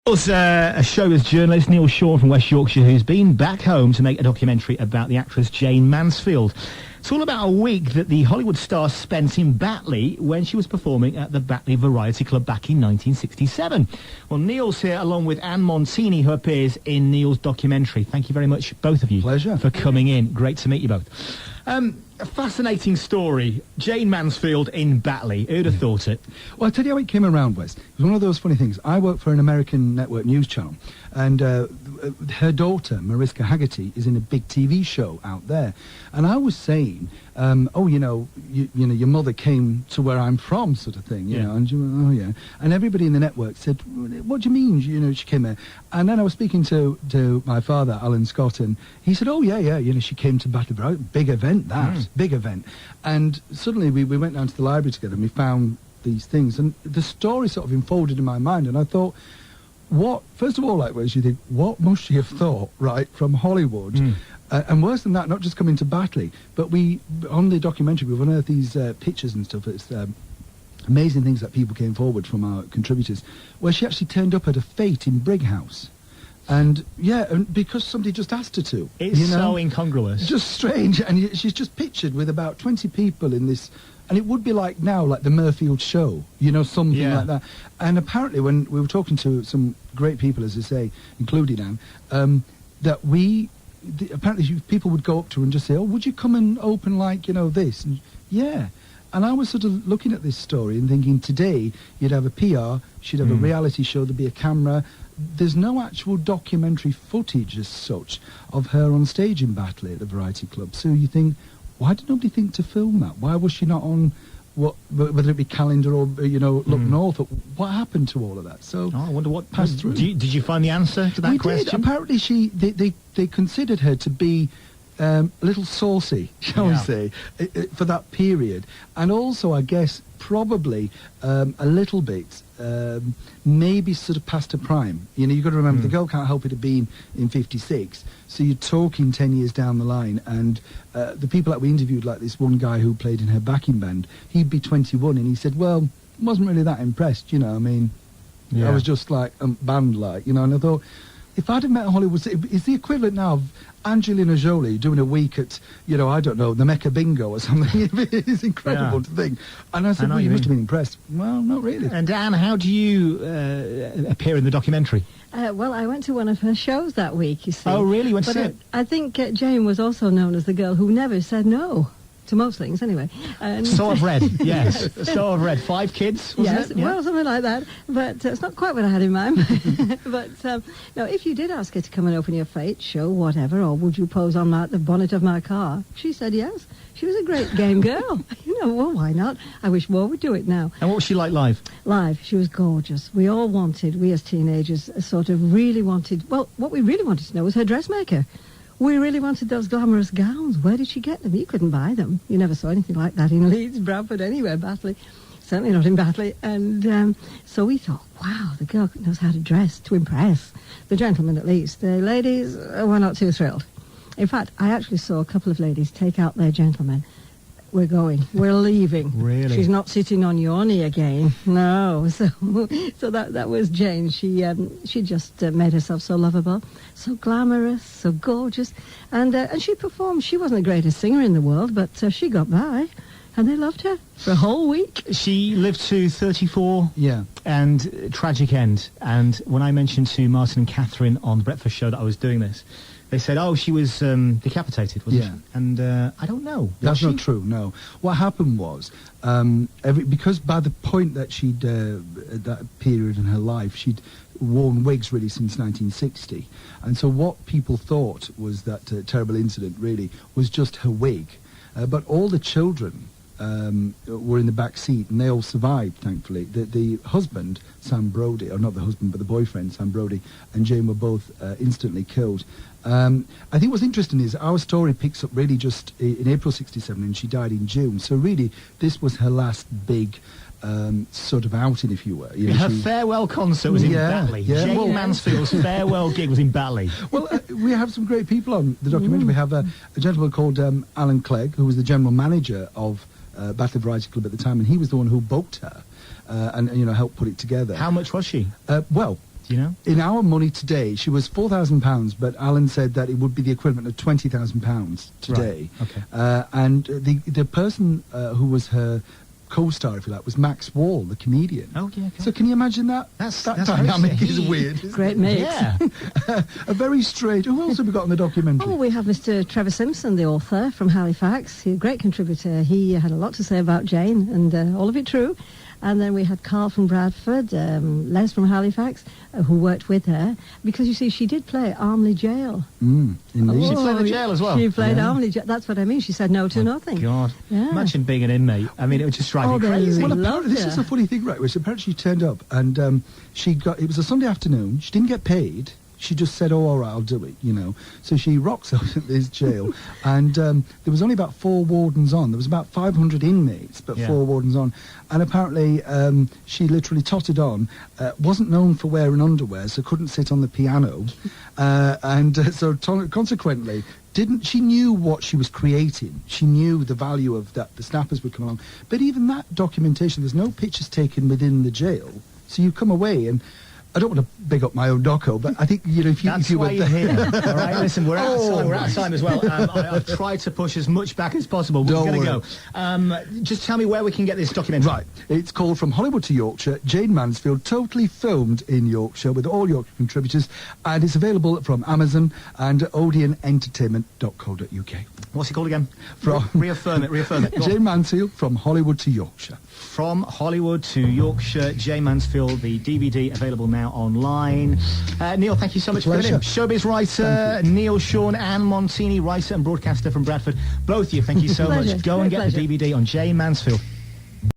A showbiz journalist, Neil Shaw from West Yorkshire, who's been back home to make a documentary about the actress Jayne Mansfield. It's all about a week that the Hollywood star spent in Batley when she was performing at the Batley Variety Club back in 1967. Well, Neil's here along with Anne Montini, who appears in Neil's documentary. Thank you very much, both of you. Pleasure. For coming in. Great to meet you both. A fascinating story. Jayne Mansfield in Batley. Who'd have thought it? Well, I'll tell you how it came around, Wes. It was one of those funny things. I work for an American network news channel, and her daughter, Mariska Haggerty, is in a big TV show out there. And I was saying, your mother came to where I'm from, sort of thing, you know. And she went, oh, yeah. And everybody in the network said, what do you mean, she came here? And then I was speaking to my father, Alan Scott, and he said, oh, yeah, she came to Batley. Big event, that. Big event. And suddenly we went down to the library together and we found these things, and the story sort of unfolded in my mind, and I thought, first of all, like, whereas you think, what must she have thought, right, from Hollywood? And worse than that, not just coming to Batley, but on the documentary, we've unearthed these pictures and stuff. It's amazing things that people came forward from our contributors, where she actually turned up at a fete in Brighouse. And because somebody just asked her to. It's so incongruous. Just strange. And she's just pictured with about 20 people in this, and it would be like now, like the Murfield show, something like that. And apparently when we were talking to some great people, as I say, including Anne, that apparently people would go up to her and just say, oh, would you come and open this? And and I was sort of looking at this story and thinking, today you'd have a PR, she'd have a reality show, there'd be a camera. There's no actual documentary footage as such of her on stage in Batley at the Variety Club. So you think, why did nobody think to film that? Why was she not on, whether it be Calendar or, Look North? What happened to all of that? So I wonder what passed through. Did you find the answer to that question? Did. Apparently they considered her to be a little saucy, shall we say, for that period. And also, I guess, probably a little bit, maybe sort of past her prime. You've got to remember, the girl can't help it have been in 56, so you're talking 10 years down the line, and the people that we interviewed, like this one guy who played in her backing band, he'd be 21, and he said, well, wasn't really that impressed, I was just like, band-like, and I thought, if I'd have met a Hollywood, it's the equivalent now of Angelina Jolie doing a week at, I don't know, the Mecca Bingo or something. It's incredible to think. And I said, well, you must have been impressed. Well, not really. And Anne, how do you appear in the documentary? Well, I went to one of her shows that week, you see. Oh, really? You went to see it? I think Jayne was also known as the girl who never said no. To most things, anyway. So I've read, yes. So I've read. 5 kids, wasn't it? Yeah. Well, something like that. But it's not quite what I had in mind. But, no, if you did ask her to come and open your fete show, whatever, or would you pose on the bonnet of my car, she said yes. She was a great game girl. Well, why not? I wish more would do it now. And what was she like live? Live, she was gorgeous. We as teenagers, sort of really wanted, well, what we really wanted to know was her dressmaker. We really wanted those glamorous gowns. Where did she get them? You couldn't buy them. You never saw anything like that in Leeds, Bradford, anywhere, Batley. Certainly not in Batley. And so we thought, wow, the girl knows how to dress to impress. The gentlemen, at least. The ladies were not too thrilled. In fact, I actually saw a couple of ladies take out their gentlemen. We're going. We're leaving. Really? She's not sitting on your knee again. No. So that was Jayne. She just made herself so lovable, so glamorous, so gorgeous, and she performed. She wasn't the greatest singer in the world, but she got by, and they loved her for a whole week. She lived to 34. Yeah. And tragic end. And when I mentioned to Martin and Catherine on the breakfast show that I was doing this, they said, oh, she was decapitated, wasn't she? And I don't know. That's not true, no. What happened was, because by the point that she'd, that period in her life, she'd worn wigs really since 1960. And so what people thought was that terrible incident really was just her wig. But all the children were in the back seat, and they all survived, thankfully. The husband, Sam Brodie, or not the husband, but the boyfriend, Sam Brodie, and Jayne were both instantly killed. I think what's interesting is our story picks up really just in April 67, and she died in June. So really, this was her last big sort of outing, if you were. Her farewell concert was in Batley. Jayne Mansfield's farewell gig was in Batley. Well, we have some great people on the documentary. We have a gentleman called Alan Clegg, who was the general manager of Batley Variety Club at the time, and he was the one who booked her and helped put it together. How much was she? Well, you know? In our money today, she was £4,000, but Alan said that it would be the equivalent of £20,000 today. Right. Okay. And the person who was her co-star, if you like, was Max Wall, the comedian. Oh, yeah. Okay. So can you imagine that? That's dynamic very- is weird. isn't Great it? mate. Yeah. A very strange. Who else have we got in the documentary? Oh, we have Mr. Trevor Simpson, the author from Halifax. He's a great contributor. He had a lot to say about Jayne, and all of it true. And then we had Carl from Bradford, Les from Halifax, who worked with her. Because, you see, she did play Armley Jail. In Leeds. She played the jail as well? She played Yeah. Armley Jail. That's what I mean. She said no to nothing. God. Yeah. Imagine being an inmate. I mean, it would just drive Oh, you they crazy. really Well, loved apparently, this her. is a funny thing, right? Which apparently she turned up and it was a Sunday afternoon. She didn't get paid. She just said, "Oh, all right, I'll do it," you know. So she rocks up at this jail, and there was only about 4 wardens on. There was about 500 inmates, but Yeah. 4 wardens on. And apparently, she literally totted on. Wasn't known for wearing underwear, so couldn't sit on the piano, consequently. She knew what she was creating. She knew the value of that. The snappers would come along. But even that documentation, there's no pictures taken within the jail. So you come away and I don't want to big up my own doco, but I think, you know, if That's you why were you're there... here. All right, listen, we're out of time. We're out of right. time as well. I've tried to push as much back as possible. We're Don't going to worry. go. Just tell me where we can get this documentary. Right, it's called From Hollywood to Yorkshire, Jayne Mansfield, totally filmed in Yorkshire with all Yorkshire contributors, and it's available from Amazon and odeonentertainment.co.uk. What's it called again? From- Reaffirm it. Go on. Jayne Mansfield, From Hollywood to Yorkshire. From Hollywood to Yorkshire, Jayne Mansfield, the DVD available now online. Neil, thank you so much for coming in. Showbiz writer Neil Sean, Anne Montini, writer and broadcaster from Bradford. Both of you, thank you so Pleasure. much. Go and Great get the pleasure. DVD on Jayne Mansfield.